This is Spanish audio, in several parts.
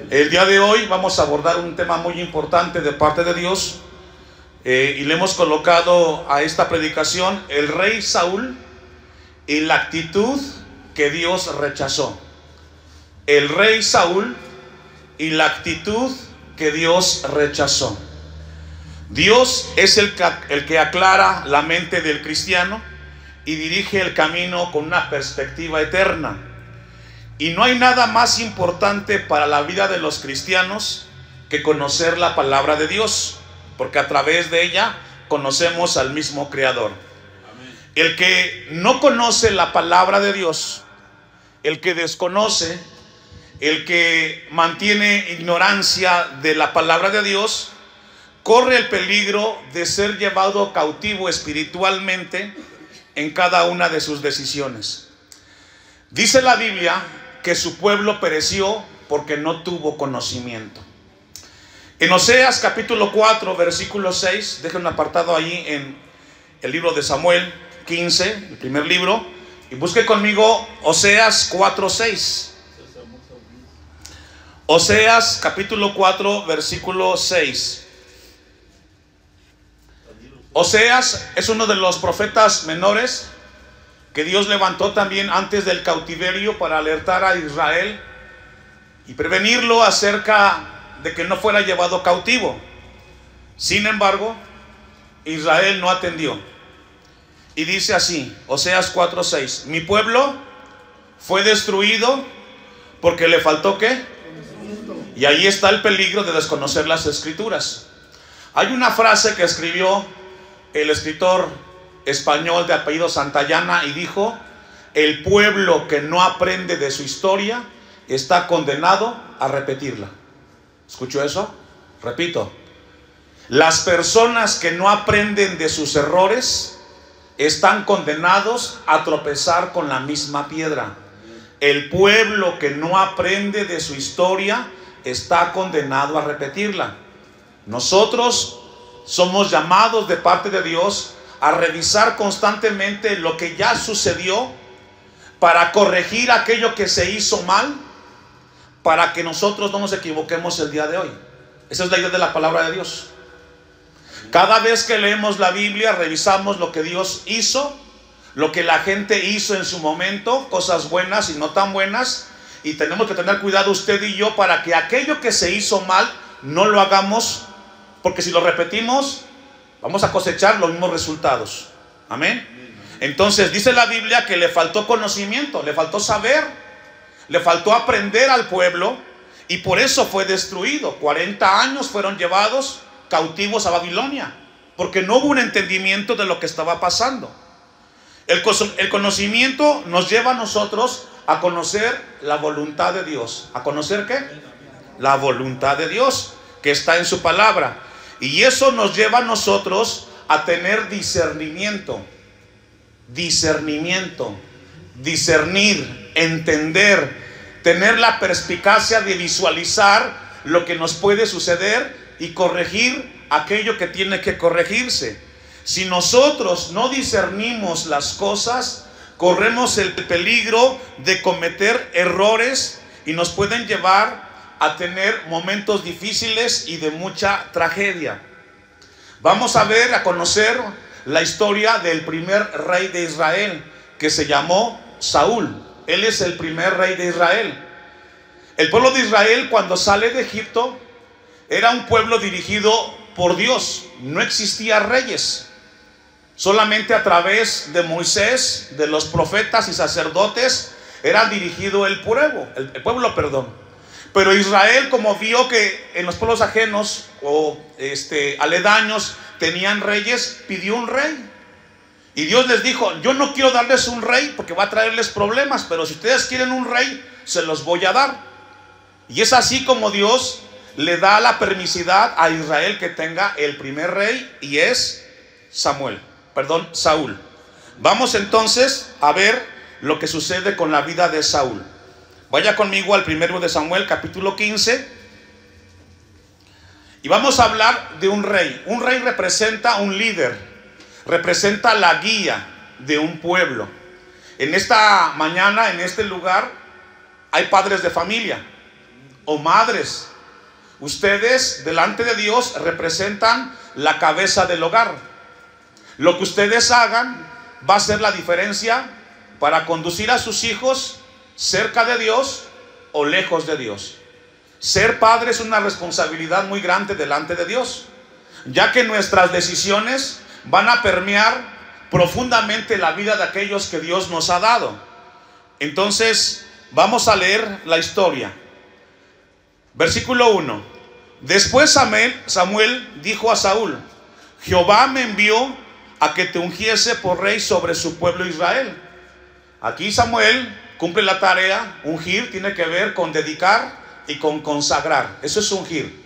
El día de hoy vamos a abordar un tema muy importante de parte de Dios, y le hemos colocado a esta predicación el rey Saúl y la actitud que Dios rechazó. El rey Saúl y la actitud que Dios rechazó. Dios es el que aclara la mente del cristiano y dirige el camino con una perspectiva eterna. Y no hay nada más importante para la vida de los cristianos que conocer la palabra de Dios, porque a través de ella conocemos al mismo Creador. Amén. El que no conoce la palabra de Dios, el que desconoce, el que mantiene ignorancia de la palabra de Dios, corre el peligro de ser llevado cautivo espiritualmente en cada una de sus decisiones. Dice la Biblia que su pueblo pereció porque no tuvo conocimiento. En Oseas capítulo 4 versículo 6, dejen un apartado ahí en el libro de Samuel 15, el primer libro, y busque conmigo Oseas 4:6. Oseas capítulo 4 versículo 6. Oseas es uno de los profetas menores que Dios levantó también antes del cautiverio para alertar a Israel y prevenirlo acerca de que no fuera llevado cautivo. Sin embargo, Israel no atendió. Y dice así, Oseas 4:6: mi pueblo fue destruido porque le faltó ¿qué? Y ahí está el peligro de desconocer las escrituras. Hay una frase que escribió el escritor español de apellido Santayana y dijo: el pueblo que no aprende de su historia está condenado a repetirla. ¿Escuchó eso? Repito, las personas que no aprenden de sus errores están condenados a tropezar con la misma piedra. El pueblo que no aprende de su historia está condenado a repetirla. Nosotros somos llamados de parte de Dios a revisar constantemente lo que ya sucedió para corregir aquello que se hizo mal, para que nosotros no nos equivoquemos el día de hoy. Esa es la idea de la palabra de Dios. Cada vez que leemos la Biblia, revisamos lo que Dios hizo, lo que la gente hizo en su momento, cosas buenas y no tan buenas, y tenemos que tener cuidado usted y yo para que aquello que se hizo mal no lo hagamos, porque si lo repetimos vamos a cosechar los mismos resultados. Amén. Entonces dice la Biblia que le faltó conocimiento, le faltó saber, le faltó aprender al pueblo, y por eso fue destruido. 40 años fueron llevados cautivos a Babilonia, porque no hubo un entendimiento de lo que estaba pasando. El conocimiento nos lleva a nosotros a conocer la voluntad de Dios. ¿A conocer qué? La voluntad de Dios que está en su palabra. Y eso nos lleva a nosotros a tener discernimiento. Discernir, entender, tener la perspicacia de visualizar lo que nos puede suceder y corregir aquello que tiene que corregirse. Si nosotros no discernimos las cosas, corremos el peligro de cometer errores y nos pueden llevar a tener momentos difíciles y de mucha tragedia. Vamos a ver, a conocer la historia del primer rey de Israel, que se llamó Saúl. Él es el primer rey de Israel. El pueblo de Israel, cuando sale de Egipto, era un pueblo dirigido por Dios. No existía reyes. Solamente a través de Moisés, de los profetas y sacerdotes, era dirigido el pueblo. Pero Israel, como vio que en los pueblos ajenos o aledaños tenían reyes, pidió un rey. Y Dios les dijo: yo no quiero darles un rey porque va a traerles problemas, pero si ustedes quieren un rey, se los voy a dar. Y es así como Dios le da la permisidad a Israel que tenga el primer rey, y es Saúl. Vamos entonces a ver lo que sucede con la vida de Saúl. Vaya conmigo al primero de Samuel capítulo 15, y vamos a hablar de un rey. Un rey representa un líder, representa la guía de un pueblo. En esta mañana, en este lugar, hay padres de familia. o madres, ustedes delante de Dios representan la cabeza del hogar. Lo que ustedes hagan va a ser la diferencia para conducir a sus hijos cerca de Dios o lejos de Dios. Ser padre es una responsabilidad muy grande delante de Dios, ya que nuestras decisiones van a permear profundamente la vida de aquellos que Dios nos ha dado. Entonces vamos a leer la historia. Versículo 1. Después Samuel dijo a Saúl: Jehová me envió a que te ungiese por rey sobre su pueblo Israel. Aquí Samuel cumple la tarea. Ungir tiene que ver con dedicar y con consagrar. Eso es ungir.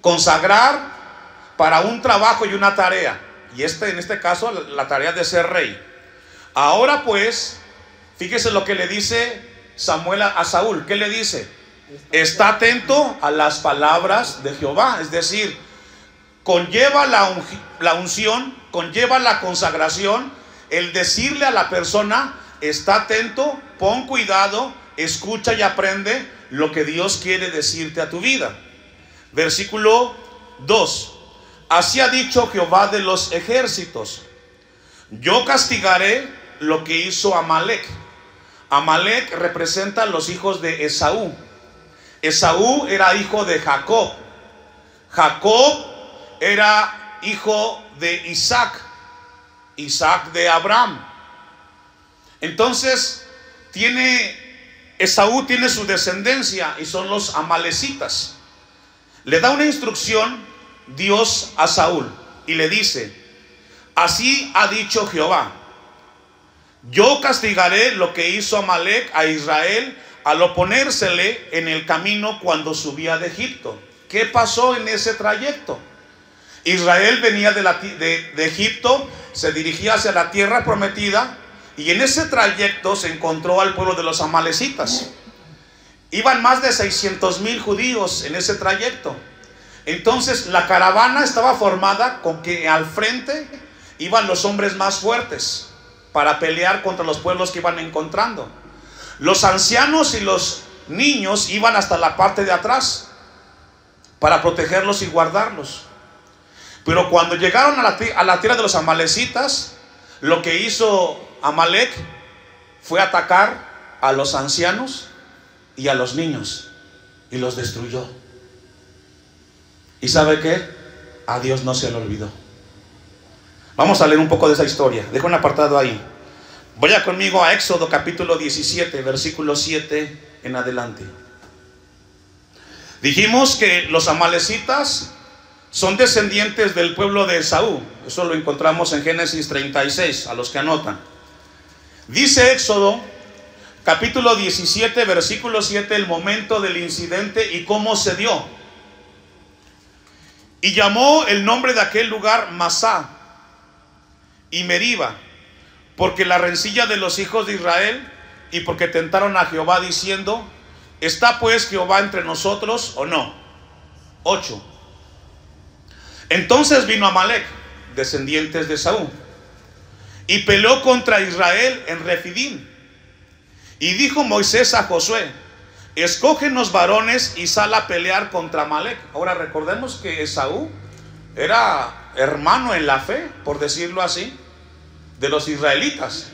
Consagrar para un trabajo y una tarea. Y en este caso la tarea de ser rey. Ahora pues, fíjese lo que le dice Samuel a Saúl. ¿Qué le dice? Está atento a las palabras de Jehová. Es decir, conlleva la unción, conlleva la consagración, el decirle a la persona: está atento, pon cuidado, escucha y aprende lo que Dios quiere decirte a tu vida. Versículo 2. Así ha dicho Jehová de los ejércitos: yo castigaré lo que hizo Amalec. Amalec representa a los hijos de Esaú. Esaú era hijo de Jacob. Jacob era hijo de Isaac. Isaac de Abraham. Entonces Esaú tiene su descendencia y son los amalecitas. Le da una instrucción Dios a Saúl y le dice: así ha dicho Jehová: yo castigaré lo que hizo Amalec a Israel al oponérsele en el camino cuando subía de Egipto. ¿Qué pasó en ese trayecto? Israel venía de Egipto, se dirigía hacia la tierra prometida, y en ese trayecto se encontró al pueblo de los amalecitas. Iban más de 600,000 judíos en ese trayecto. Entonces la caravana estaba formada con que al frente iban los hombres más fuertes para pelear contra los pueblos que iban encontrando. Los ancianos y los niños iban hasta la parte de atrás para protegerlos y guardarlos. Pero cuando llegaron a la tierra de los amalecitas, lo que hizo Amalec fue atacar a los ancianos y a los niños y los destruyó. ¿Y sabe qué? A Dios no se le olvidó. Vamos a leer un poco de esa historia. Dejo un apartado ahí. Vaya conmigo a Éxodo capítulo 17, versículo 7 en adelante. Dijimos que los amalecitas son descendientes del pueblo de Esaú. Eso lo encontramos en Génesis 36, a los que anotan. Dice Éxodo capítulo 17, versículo 7, el momento del incidente y cómo se dio. Y llamó el nombre de aquel lugar Masá y Meriba, porque la rencilla de los hijos de Israel, y porque tentaron a Jehová diciendo: ¿está pues Jehová entre nosotros o no? 8. Entonces vino Amalec, descendientes de Esaú, y peleó contra Israel en Refidim. Y dijo Moisés a Josué: escógenos varones y sal a pelear contra Amalec. Ahora recordemos que Esaú era hermano en la fe, por decirlo así, de los israelitas.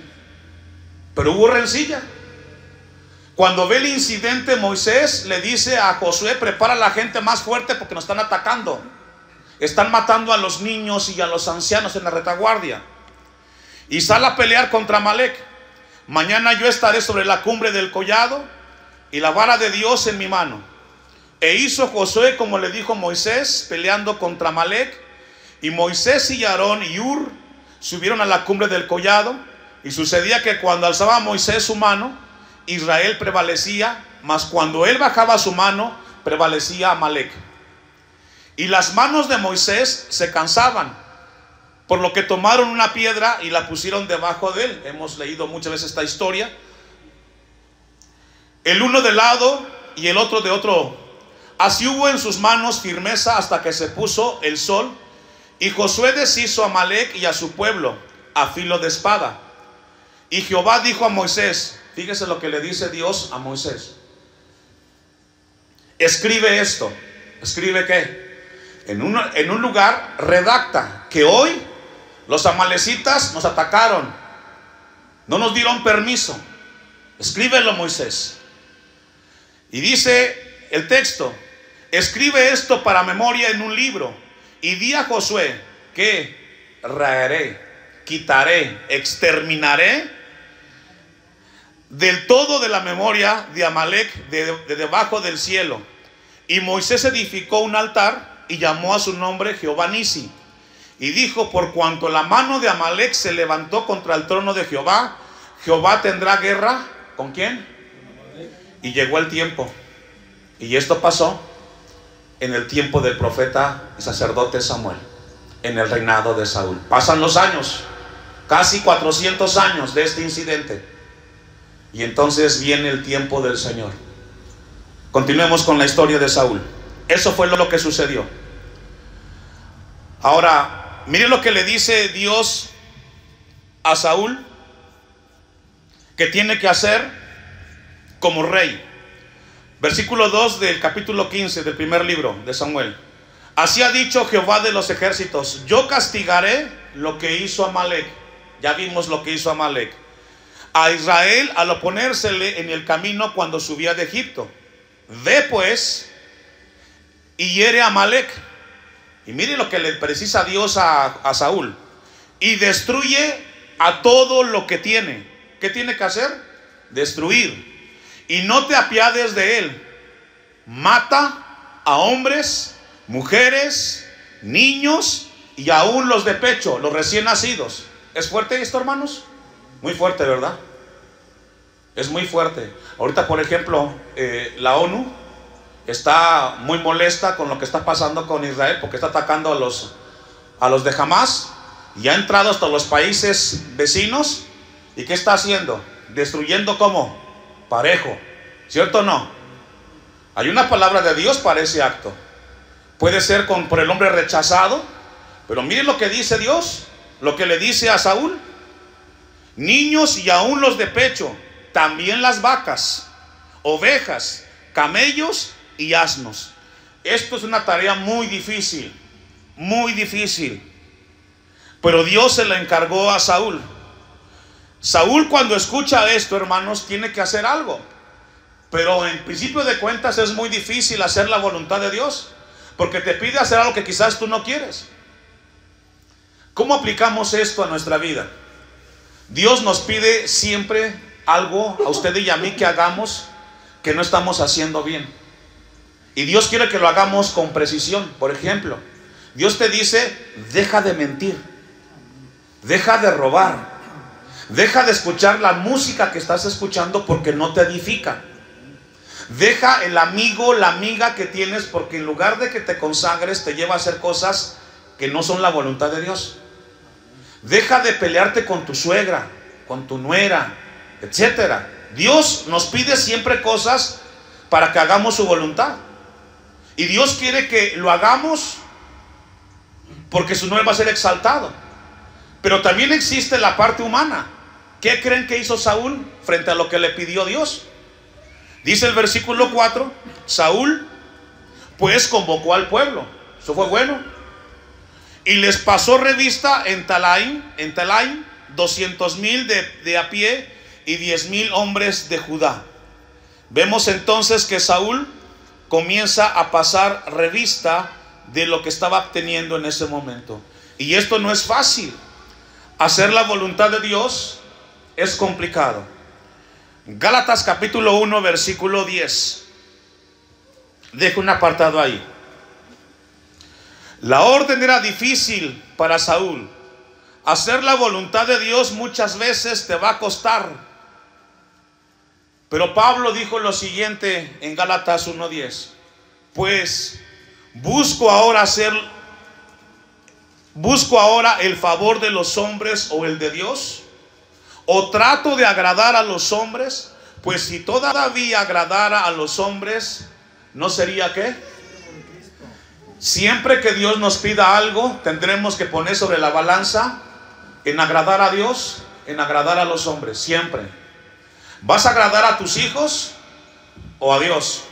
Pero hubo rencilla. Cuando ve el incidente, Moisés le dice a Josué: prepara a la gente más fuerte porque nos están atacando. Están matando a los niños y a los ancianos en la retaguardia. Y sal a pelear contra Amalec. Mañana yo estaré sobre la cumbre del collado y la vara de Dios en mi mano. E hizo Josué como le dijo Moisés, peleando contra Amalec. Y Moisés y Aarón y Hur subieron a la cumbre del collado. Y sucedía que cuando alzaba Moisés su mano, Israel prevalecía, mas cuando él bajaba su mano, prevalecía Amalec. Y las manos de Moisés se cansaban, por lo que tomaron una piedra y la pusieron debajo de él. Hemos leído muchas veces esta historia. El uno de lado y el otro de otro. Así hubo en sus manos firmeza hasta que se puso el sol. Y Josué deshizo a Amalec y a su pueblo a filo de espada. Y Jehová dijo a Moisés, fíjese lo que le dice Dios a Moisés: escribe esto. ¿Escribe qué? En un lugar, redacta que hoy los amalecitas nos atacaron, no nos dieron permiso. Escríbelo, Moisés. Y dice el texto: escribe esto para memoria en un libro, y di a Josué que raeré, quitaré, exterminaré del todo de la memoria de Amalec de debajo del cielo. Y Moisés edificó un altar y llamó a su nombre Jehová Nisi. Y dijo: por cuanto la mano de Amalec se levantó contra el trono de Jehová, Jehová tendrá guerra. ¿Con quién? Y llegó el tiempo. Y esto pasó en el tiempo del profeta y sacerdote Samuel, en el reinado de Saúl. Pasan los años, casi 400 años de este incidente. Y entonces viene el tiempo del Señor. Continuemos con la historia de Saúl. Eso fue lo que sucedió. Ahora, mire lo que le dice Dios a Saúl que tiene que hacer como rey. Versículo 2 del capítulo 15 del primer libro de Samuel. Así ha dicho Jehová de los ejércitos: yo castigaré lo que hizo Amalec. Ya vimos lo que hizo Amalec a Israel al oponérsele en el camino cuando subía de Egipto. Ve pues y hiere a Amalec. Y mire lo que le precisa Dios a Saúl: y destruye a todo lo que tiene. ¿Qué tiene que hacer? Destruir. Y no te apiades de él. Mata a hombres, mujeres, niños y aún los de pecho, los recién nacidos. ¿Es fuerte esto, hermanos? Muy fuerte, ¿verdad? Es muy fuerte. Ahorita, por ejemplo, la ONU está muy molesta con lo que está pasando con Israel, porque está atacando a los de Hamás, y ha entrado hasta los países vecinos. ¿Y qué está haciendo? Destruyendo ¿cómo? Parejo, ¿cierto o no? Hay una palabra de Dios para ese acto. Puede ser por el hombre rechazado, pero miren lo que dice Dios, lo que le dice a Saúl: niños y aún los de pecho, también las vacas, ovejas, camellos y asnos. Esto es una tarea muy difícil, pero Dios se la encargó a Saúl. Saúl, cuando escucha esto, hermanos, tiene que hacer algo. Pero en principio de cuentas es muy difícil hacer la voluntad de Dios, porque te pide hacer algo que quizás tú no quieres. ¿Cómo aplicamos esto a nuestra vida? Dios nos pide siempre algo a usted y a mí que hagamos que no estamos haciendo bien. Y Dios quiere que lo hagamos con precisión. Por ejemplo, Dios te dice: deja de mentir, deja de robar, deja de escuchar la música que estás escuchando porque no te edifica. Deja el amigo, la amiga que tienes, porque en lugar de que te consagres, te lleva a hacer cosas que no son la voluntad de Dios. Deja de pelearte con tu suegra, con tu nuera, etcétera. Dios nos pide siempre cosas para que hagamos su voluntad. Y Dios quiere que lo hagamos porque su nombre va a ser exaltado. Pero también existe la parte humana. ¿Qué creen que hizo Saúl frente a lo que le pidió Dios? Dice el versículo 4: Saúl pues convocó al pueblo. Eso fue bueno. Y les pasó revista en Telaim 200,000 de a pie y 10,000 hombres de Judá. Vemos entonces que Saúl comienza a pasar revista de lo que estaba obteniendo en ese momento. Y esto no es fácil. Hacer la voluntad de Dios es complicado. Gálatas capítulo 1 versículo 10. Dejo un apartado ahí. La orden era difícil para Saúl. Hacer la voluntad de Dios muchas veces te va a costar. Pero Pablo dijo lo siguiente en Gálatas 1:10: pues busco ahora el favor de los hombres o el de Dios, o trato de agradar a los hombres. Pues si todavía agradara a los hombres, ¿no sería qué? Siempre que Dios nos pida algo, tendremos que poner sobre la balanza en agradar a Dios, en agradar a los hombres. Siempre. ¿Vas a agradar a tus hijos o a Dios?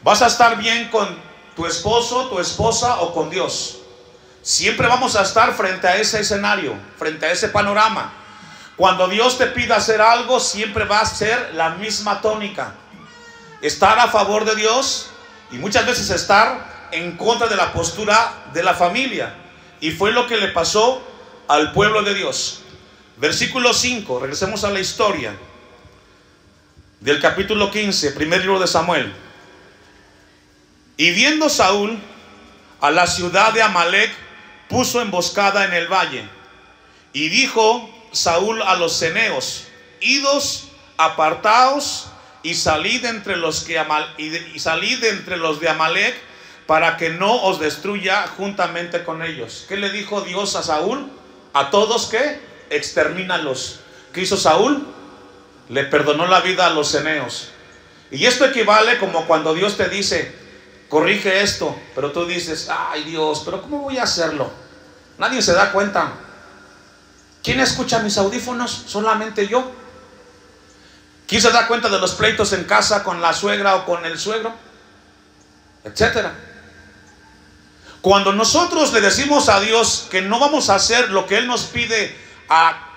¿Vas a estar bien con tu esposo, tu esposa o con Dios? Siempre vamos a estar frente a ese escenario, frente a ese panorama. Cuando Dios te pida hacer algo, siempre va a ser la misma tónica: estar a favor de Dios y muchas veces estar en contra de la postura de la familia. Y fue lo que le pasó al pueblo de Dios. Versículo 5, regresemos a la historia del capítulo 15, primer libro de Samuel. Y viendo Saúl a la ciudad de Amalec, puso emboscada en el valle. Y dijo Saúl a los ceneos: idos, apartaos y salid entre los de Amalec, para que no os destruya juntamente con ellos. ¿Qué le dijo Dios a Saúl? A todos, ¿qué? Extermínalos. ¿Qué hizo Saúl? Le perdonó la vida a los ceneos. Y esto equivale como cuando Dios te dice: corrige esto, pero tú dices: ay Dios, pero ¿cómo voy a hacerlo? Nadie se da cuenta. ¿Quién escucha mis audífonos? Solamente yo. ¿Quién se da cuenta de los pleitos en casa con la suegra o con el suegro? Etcétera. Cuando nosotros le decimos a Dios que no vamos a hacer lo que Él nos pide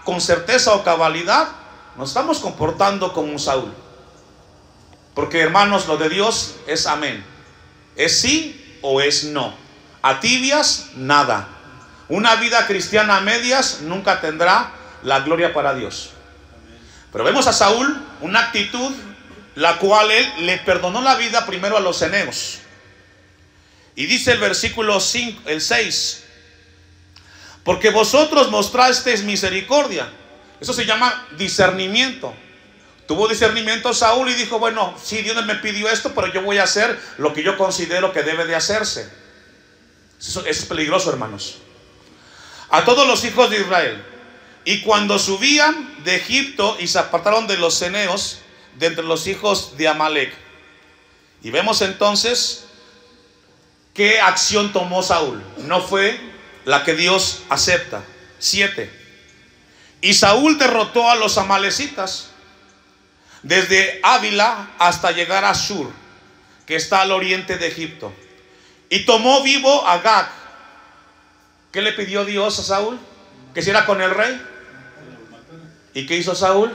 con certeza o cabalidad, nos estamos comportando como Saúl. Porque, hermanos, lo de Dios es amén. Es sí o es no. A tibias, nada. Una vida cristiana a medias nunca tendrá la gloria para Dios. Pero vemos a Saúl una actitud la cual él le perdonó la vida primero a los ceneos. Y dice el versículo 5, el 6: porque vosotros mostrasteis misericordia. Eso se llama discernimiento. Tuvo discernimiento Saúl y dijo: bueno, sí, Dios me pidió esto, pero yo voy a hacer lo que yo considero que debe de hacerse. Eso es peligroso, hermanos. A todos los hijos de Israel. Y cuando subían de Egipto y se apartaron de los ceneos, de entre los hijos de Amalec. Y vemos entonces qué acción tomó Saúl. No fue la que Dios acepta. 7. Y Saúl derrotó a los amalecitas desde Ávila hasta llegar a Shur, que está al oriente de Egipto. Y tomó vivo a Gag. ¿Qué le pidió Dios a Saúl? ¿Que hiciera con el rey? ¿Y qué hizo Saúl?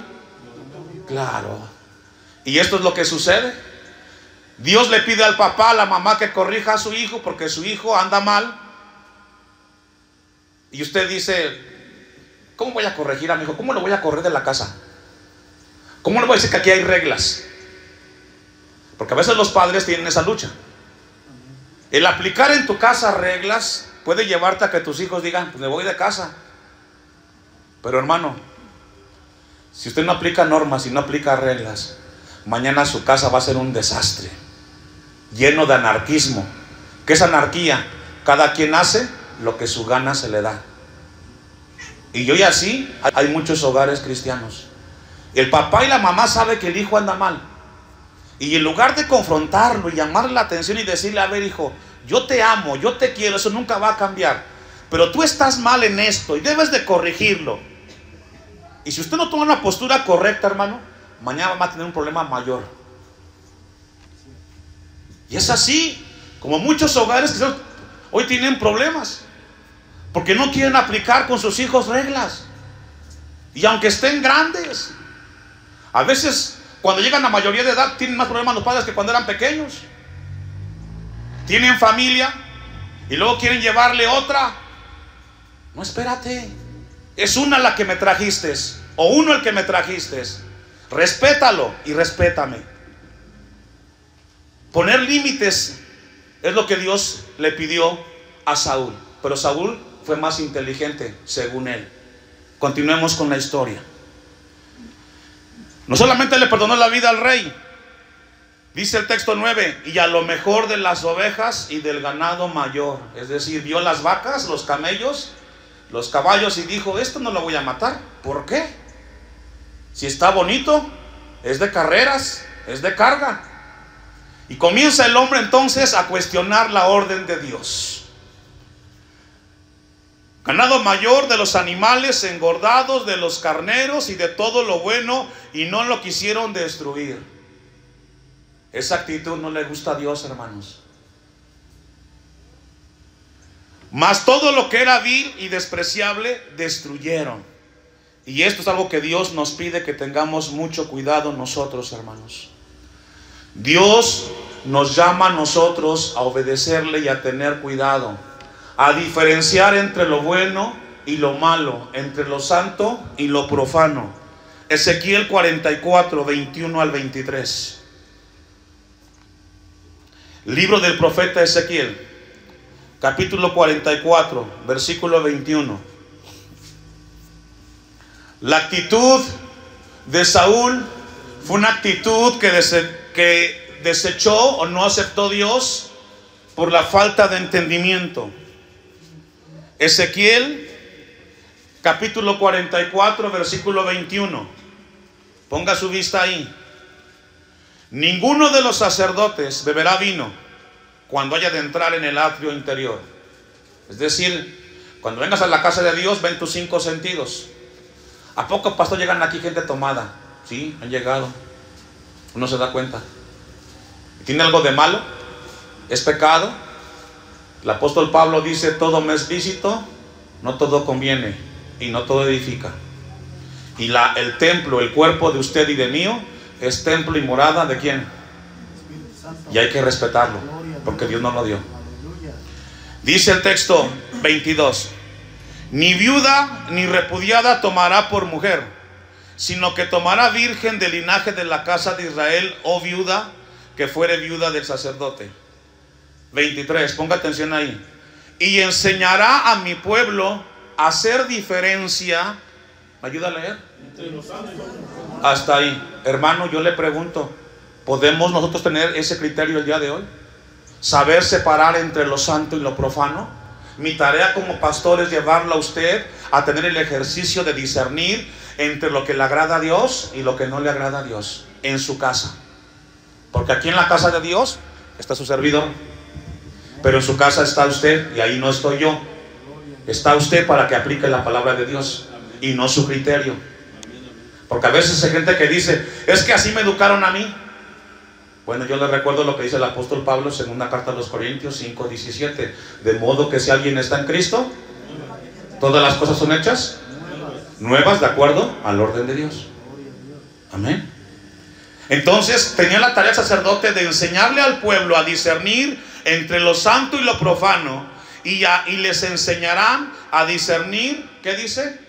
Claro. Y esto es lo que sucede. Dios le pide al papá, a la mamá, que corrija a su hijo porque su hijo anda mal. Y usted dice: ¿cómo voy a corregir a mi hijo? ¿Cómo lo voy a correr de la casa? ¿Cómo le voy a decir que aquí hay reglas? Porque a veces los padres tienen esa lucha. El aplicar en tu casa reglas puede llevarte a que tus hijos digan: pues me voy de casa. Pero, hermano, si usted no aplica normas y no aplica reglas, mañana su casa va a ser un desastre, lleno de anarquismo. ¿Qué es anarquía? Cada quien hace lo que su gana se le da. Y hoy así hay muchos hogares cristianos. El papá y la mamá saben que el hijo anda mal, y en lugar de confrontarlo y llamarle la atención y decirle: a ver, hijo, yo te amo, yo te quiero, eso nunca va a cambiar, pero tú estás mal en esto y debes de corregirlo. Y si usted no toma una postura correcta, hermano, mañana va a tener un problema mayor. Y es así como muchos hogares que hoy tienen problemas, porque no quieren aplicar con sus hijos reglas. Y aunque estén grandes, a veces cuando llegan a mayoría de edad tienen más problemas los padres que cuando eran pequeños. Tienen familia y luego quieren llevarle otra. No, espérate, es una la que me trajiste, o uno el que me trajiste. Respétalo y respétame. Poner límites es lo que Dios le pidió a Saúl. Pero Saúl fue más inteligente, según él. Continuemos con la historia. No solamente le perdonó la vida al rey, dice el texto 9: y a lo mejor de las ovejas y del ganado mayor. Es decir, vio las vacas, los camellos, los caballos y dijo: esto no lo voy a matar. ¿Por qué? Si está bonito, es de carreras, es de carga. Y comienza el hombre entonces a cuestionar la orden de Dios. Ganado mayor de los animales engordados, de los carneros y de todo lo bueno, y no lo quisieron destruir. Esa actitud no le gusta a Dios, hermanos. Mas todo lo que era vil y despreciable destruyeron. Y esto es algo que Dios nos pide que tengamos mucho cuidado nosotros, hermanos. Dios nos llama a nosotros a obedecerle y a tener cuidado, a diferenciar entre lo bueno y lo malo, entre lo santo y lo profano. Ezequiel 44, 21 al 23. Libro del profeta Ezequiel, capítulo 44, versículo 21. La actitud de Saúl fue una actitud que desechó o no aceptó Dios por la falta de entendimiento. Ezequiel capítulo 44, versículo 21. Ponga su vista ahí. Ninguno de los sacerdotes beberá vino cuando haya de entrar en el atrio interior. Es decir, cuando vengas a la casa de Dios, ven tus 5 sentidos. ¿A poco, pastor, llegan aquí gente tomada? Sí, han llegado. Uno se da cuenta. ¿Tiene algo de malo? ¿Es pecado? El apóstol Pablo dice: todo me es lícito, no todo conviene y no todo edifica. Y el templo, el cuerpo de usted y de mío, es templo y morada ¿de quién? Y hay que respetarlo, porque Dios nos lo dio. Dice el texto 22: ni viuda ni repudiada tomará por mujer, sino que tomará virgen del linaje de la casa de Israel, o viuda que fuere viuda del sacerdote. 23, ponga atención ahí. Y enseñará a mi pueblo a hacer diferencia. ¿Me ayuda a leer? Hasta ahí. Hermano, yo le pregunto, ¿podemos nosotros tener ese criterio el día de hoy? Saber separar entre lo santo y lo profano. Mi tarea como pastor es llevarlo a usted a tener el ejercicio de discernir entre lo que le agrada a Dios y lo que no le agrada a Dios en su casa. Porque aquí en la casa de Dios está su servidor, pero en su casa está usted y ahí no estoy yo. Está usted para que aplique la palabra de Dios y no su criterio. Porque a veces hay gente que dice: es que así me educaron a mí. Bueno, yo les recuerdo lo que dice el apóstol Pablo en segunda carta a los Corintios 5, 17. De modo que si alguien está en Cristo, todas las cosas son hechas nuevas de acuerdo al orden de Dios. Amén. Entonces tenía la tarea el sacerdote de enseñarle al pueblo a discernir entre lo santo y lo profano, y les enseñarán a discernir, ¿qué dice?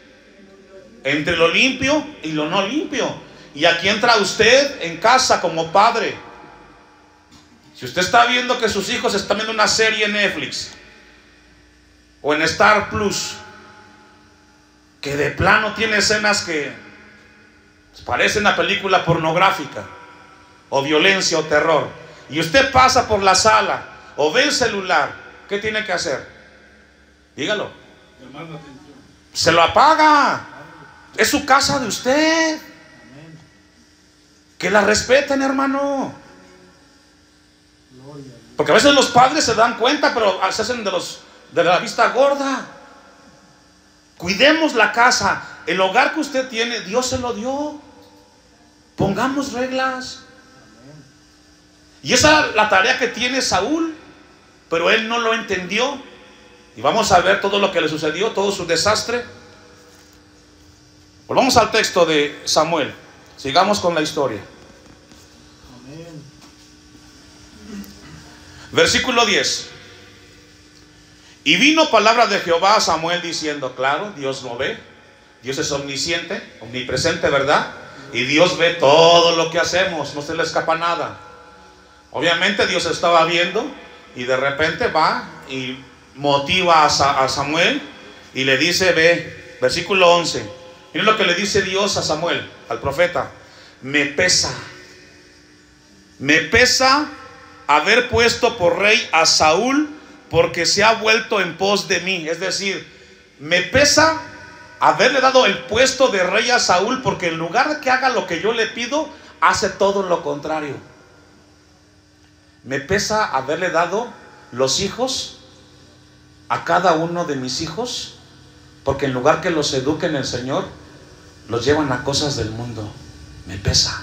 Entre lo limpio y lo no limpio. Y aquí entra usted en casa como padre. Si usted está viendo que sus hijos están viendo una serie en Netflix o en Star Plus, que de plano tiene escenas que parecen una película pornográfica, o violencia o terror, y usted pasa por la sala o ve el celular, ¿qué tiene que hacer? Dígalo. Se lo apaga. Es su casa de usted. Que la respeten, hermano. Porque a veces los padres se dan cuenta, pero se hacen de la vista gorda. Cuidemos la casa. El hogar que usted tiene, Dios se lo dio. Pongamos reglas. Y esa es la tarea que tiene Saúl, pero él no lo entendió. Y vamos a ver todo lo que le sucedió, todo su desastre. Volvamos al texto de Samuel. Sigamos con la historia. Amén. Versículo 10. Y vino palabra de Jehová a Samuel diciendo, claro, Dios lo ve. Dios es omnisciente, omnipresente, ¿verdad? Y Dios ve todo lo que hacemos, no se le escapa nada. Obviamente Dios estaba viendo y de repente va y motiva a Samuel y le dice, ve, versículo 11. Miren lo que le dice Dios a Samuel, al profeta. Me pesa haber puesto por rey a Saúl, porque se ha vuelto en pos de mí. Es decir, me pesa haberle dado el puesto de rey a Saúl, porque en lugar de que haga lo que yo le pido, hace todo lo contrario. Me pesa haberle dado los hijos a cada uno de mis hijos, porque en lugar que los eduquen el Señor, los llevan a cosas del mundo. Me pesa.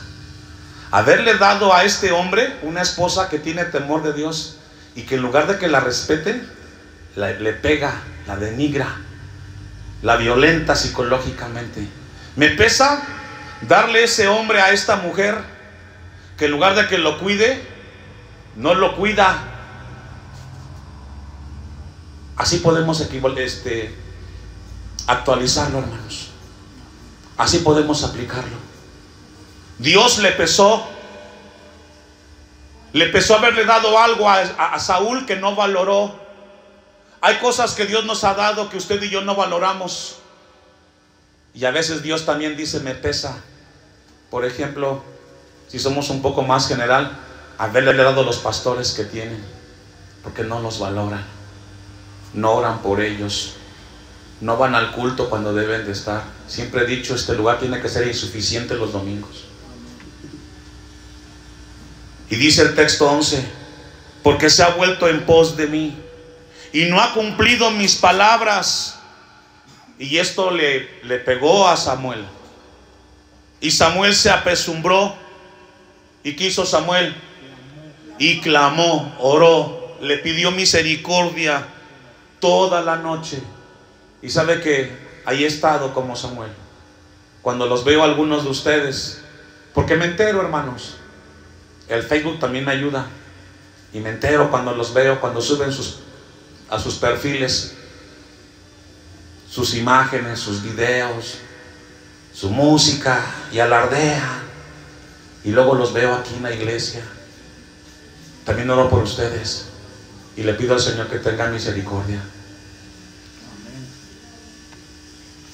Haberle dado a este hombre una esposa que tiene temor de Dios y que en lugar de que la respete, le pega, la denigra, la violenta psicológicamente. Me pesa darle ese hombre a esta mujer que en lugar de que lo cuide, no lo cuida. Así podemos actualizarlo, hermanos. Así podemos aplicarlo. Dios le pesó haberle dado algo a Saúl que no valoró. Hay cosas que Dios nos ha dado que usted y yo no valoramos. Y a veces Dios también dice, me pesa. Por ejemplo, si somos un poco más general, haberle dado a los pastores que tienen, porque no los valoran, no oran por ellos, no van al culto cuando deben de estar. Siempre he dicho, este lugar tiene que ser insuficiente los domingos. Y dice el texto 11, porque se ha vuelto en pos de mí y no ha cumplido mis palabras. Y esto le pegó a Samuel. Y Samuel se apesumbró. ¿Y qué hizo Samuel? Y clamó, oró, le pidió misericordia toda la noche. Y sabe que ahí he estado como Samuel. Cuando los veo a algunos de ustedes, porque me entero, hermanos, el Facebook también me ayuda, y me entero cuando los veo, cuando suben a sus perfiles sus imágenes, sus videos, su música, y alardean, y luego los veo aquí en la iglesia. También oro por ustedes y le pido al Señor que tenga misericordia.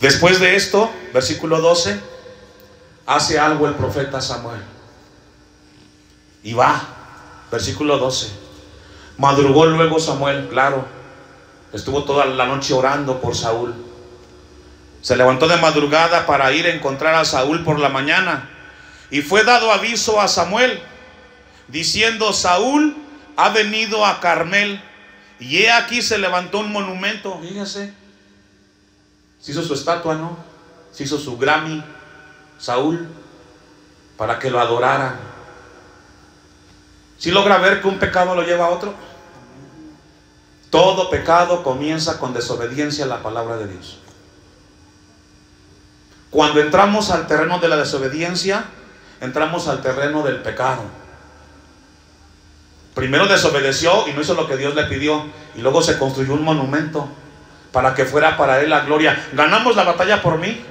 Después de esto, versículo 12, hace algo el profeta Samuel. Y va, versículo 12. Madrugó luego Samuel, claro, estuvo toda la noche orando por Saúl. Se levantó de madrugada para ir a encontrar a Saúl por la mañana. Y fue dado aviso a Samuel, diciendo, Saúl ha venido a Carmel, y he aquí se levantó un monumento. Fíjese, se hizo su estatua, ¿no? Se hizo su Grammy, Saúl, para que lo adoraran. ¿Sí logra ver que un pecado lo lleva a otro? Todo pecado comienza con desobediencia a la palabra de Dios. Cuando entramos al terreno de la desobediencia, entramos al terreno del pecado. Primero desobedeció y no hizo lo que Dios le pidió, y luego se construyó un monumento para que fuera para él la gloria. ¿Ganamos la batalla por mí?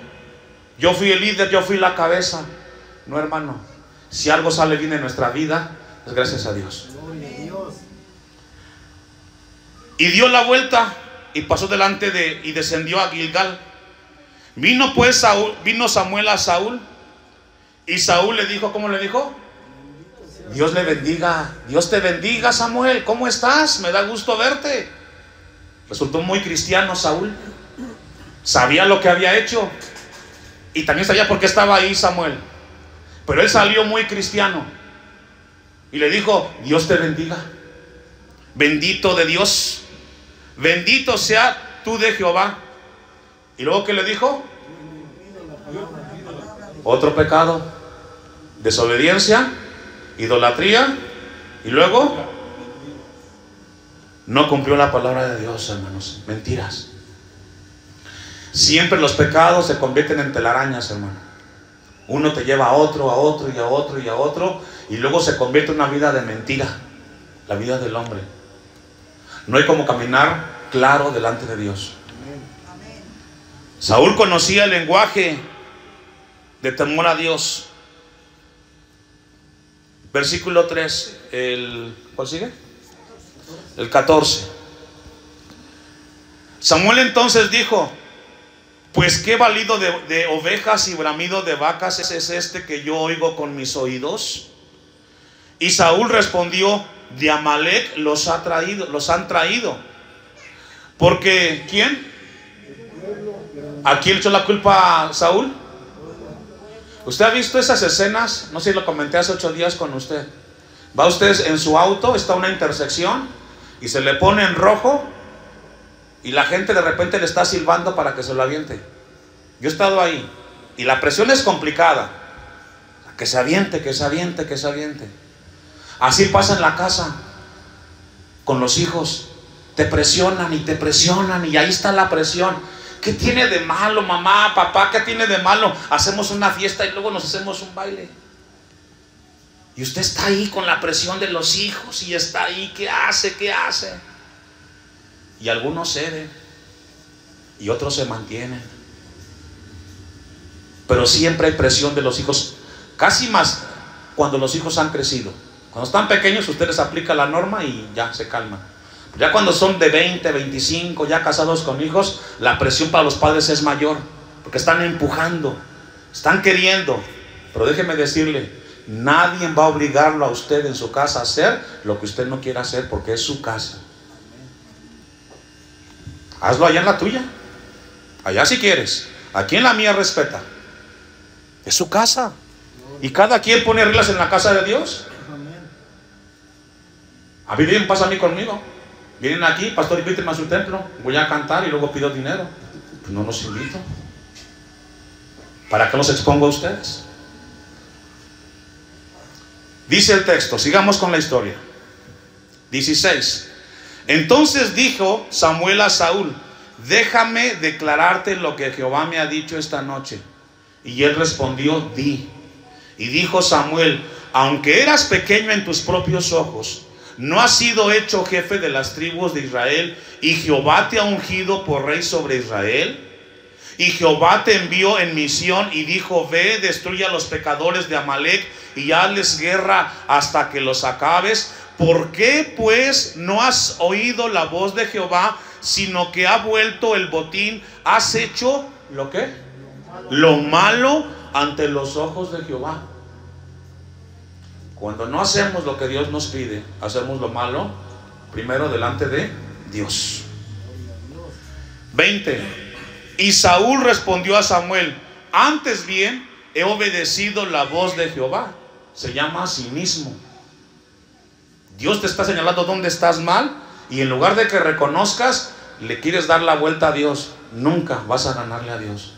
Yo fui el líder, yo fui la cabeza. No, hermano, si algo sale bien en nuestra vida, es gracias a Dios. Y dio la vuelta y pasó delante y descendió a Gilgal. Vino Samuel a Saúl, y Saúl le dijo, ¿cómo le dijo? Dios le bendiga, Dios te bendiga, Samuel, ¿cómo estás? Me da gusto verte. Resultó muy cristiano Saúl. Sabía lo que había hecho, y también sabía por qué estaba ahí Samuel. Pero él salió muy cristiano y le dijo, Dios te bendiga, bendito de Dios, bendito sea tú de Jehová. Y luego, ¿qué le dijo? Otro pecado, desobediencia, idolatría, y luego no cumplió la palabra de Dios, hermanos. Mentiras. Siempre los pecados se convierten en telarañas, hermano. Uno te lleva a otro, a otro y a otro y a otro, y luego se convierte en una vida de mentira, la vida del hombre. No hay como caminar claro delante de Dios. Saúl conocía el lenguaje de temor a Dios. Versículo 3, ¿cuál sigue? El 14. Samuel entonces dijo, pues qué balido de ovejas y bramido de vacas es este que yo oigo con mis oídos. Y Saúl respondió, de Amalec los han traído. Porque ¿quién? ¿A quién le echó la culpa a Saúl? ¿Usted ha visto esas escenas? No sé si lo comenté hace 8 días con usted. Va usted en su auto, está una intersección y se le pone en rojo y la gente de repente le está silbando para que se lo aviente. Yo he estado ahí y la presión es complicada. Que se aviente, que se aviente, que se aviente. Así pasa en la casa con los hijos. Te presionan y ahí está la presión. ¿Qué tiene de malo, mamá, papá? ¿Qué tiene de malo? Hacemos una fiesta y luego nos hacemos un baile. Y usted está ahí con la presión de los hijos y está ahí, ¿qué hace? ¿Qué hace? Y algunos ceden y otros se mantienen. Pero siempre hay presión de los hijos, casi más cuando los hijos han crecido. Cuando están pequeños usted les aplica la norma y ya se calman. Ya cuando son de 20, 25, ya casados con hijos, la presión para los padres es mayor, porque están empujando, están queriendo. Pero déjeme decirle, nadie va a obligarlo a usted en su casa a hacer lo que usted no quiera hacer, porque es su casa. Hazlo allá en la tuya, allá si quieres. Aquí en la mía respeta. Es su casa. Y cada quien pone reglas en la casa de Dios. A mí bien pasa a mí conmigo. Vienen aquí, pastor, invíteme a su templo. Voy a cantar y luego pido dinero. Pues no los invito. ¿Para qué los expongo a ustedes? Dice el texto, sigamos con la historia. 16. Entonces dijo Samuel a Saúl: déjame declararte lo que Jehová me ha dicho esta noche. Y él respondió: di. Y dijo Samuel: aunque eras pequeño en tus propios ojos, ¿no has sido hecho jefe de las tribus de Israel? Y Jehová te ha ungido por rey sobre Israel. Y Jehová te envió en misión y dijo: ve, destruye a los pecadores de Amalec y hazles guerra hasta que los acabes. ¿Por qué pues no has oído la voz de Jehová, sino que ha vuelto el botín? ¿Has hecho lo qué? Lo malo ante los ojos de Jehová. Cuando no hacemos lo que Dios nos pide, hacemos lo malo primero delante de Dios. 20. Y Saúl respondió a Samuel: antes bien he obedecido la voz de Jehová. Se llama cinismo. Dios te está señalando dónde estás mal, y en lugar de que reconozcas, le quieres dar la vuelta a Dios. Nunca vas a ganarle a Dios.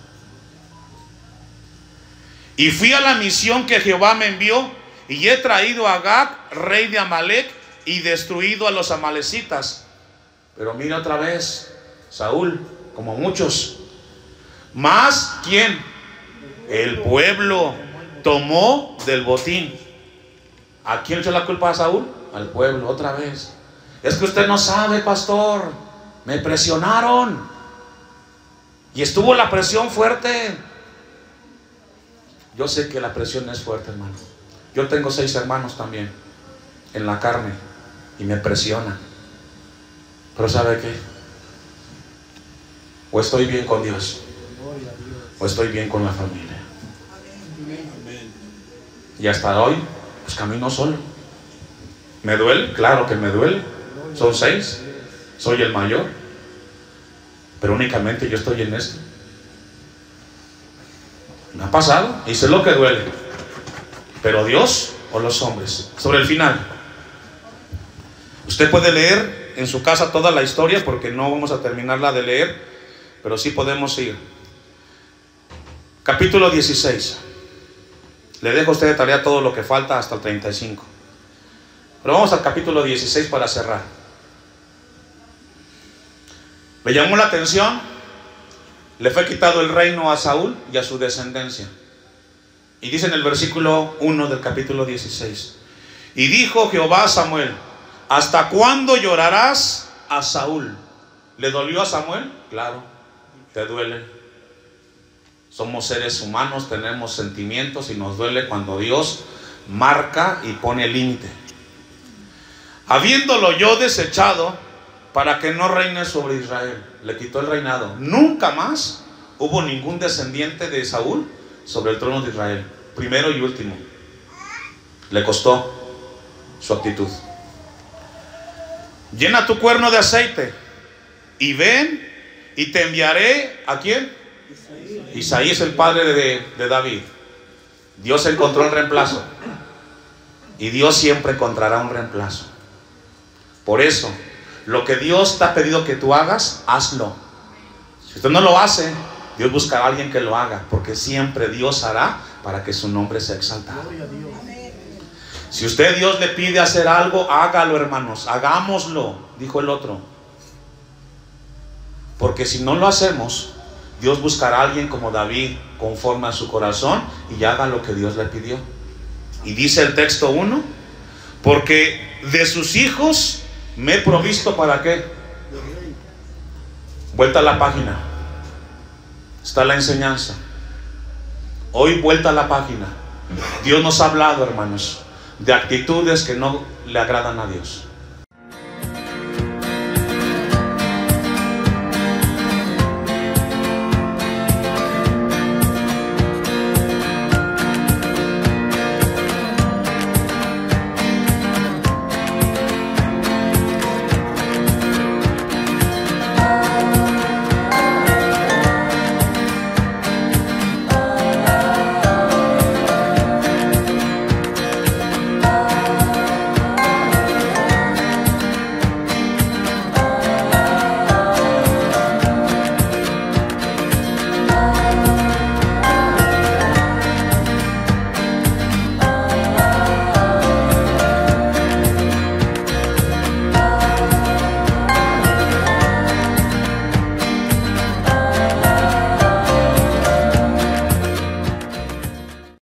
Y fui a la misión que Jehová me envió, y he traído a Agag, rey de Amalec, y destruido a los amalecitas. Pero mira otra vez, Saúl, como muchos. Más, ¿quién? El pueblo tomó del botín. ¿A quién echó la culpa a Saúl? Al pueblo, otra vez. Es que usted no sabe, pastor, me presionaron. Y estuvo la presión fuerte. Yo sé que la presión es fuerte, hermano. Yo tengo 6 hermanos también en la carne y me presionan. Pero ¿sabe qué? O estoy bien con Dios, o estoy bien con la familia. Y hasta hoy, pues camino solo. ¿Me duele? Claro que me duele. Son 6. Soy el mayor. Pero únicamente yo estoy en esto. Me ha pasado y sé lo que duele. Pero Dios o los hombres. Sobre el final, usted puede leer en su casa toda la historia, porque no vamos a terminarla de leer, pero sí podemos ir. Capítulo 16. Le dejo a usted de tarea todo lo que falta hasta el 35. Pero vamos al capítulo 16 para cerrar. Me llamó la atención. Le fue quitado el reino a Saúl y a su descendencia. Y dice en el versículo 1 del capítulo 16: y dijo Jehová a Samuel: ¿hasta cuándo llorarás a Saúl? ¿Le dolió a Samuel? Claro, te duele. Somos seres humanos, tenemos sentimientos y nos duele cuando Dios marca y pone límite. Habiéndolo yo desechado para que no reine sobre Israel, le quitó el reinado. Nunca más hubo ningún descendiente de Saúl sobre el trono de Israel, primero y último. Le costó su actitud. Llena tu cuerno de aceite y ven y te enviaré. ¿A quién? Isaí es el padre de David. Dios encontró el reemplazo, y Dios siempre encontrará un reemplazo. Por eso, lo que Dios te ha pedido que tú hagas, hazlo. Si usted no lo hace, Dios buscará a alguien que lo haga, porque siempre Dios hará para que su nombre sea exaltado. Si usted, Dios le pide hacer algo, hágalo, hermanos, hagámoslo, dijo el otro. Porque si no lo hacemos, Dios buscará a alguien como David, conforme a su corazón, y haga lo que Dios le pidió. Y dice el texto 1: porque de sus hijos me he provisto. ¿Para qué? Vuelta a la página. Está la enseñanza. Hoy vuelta a la página. Dios nos ha hablado, hermanos, de actitudes que no le agradan a Dios.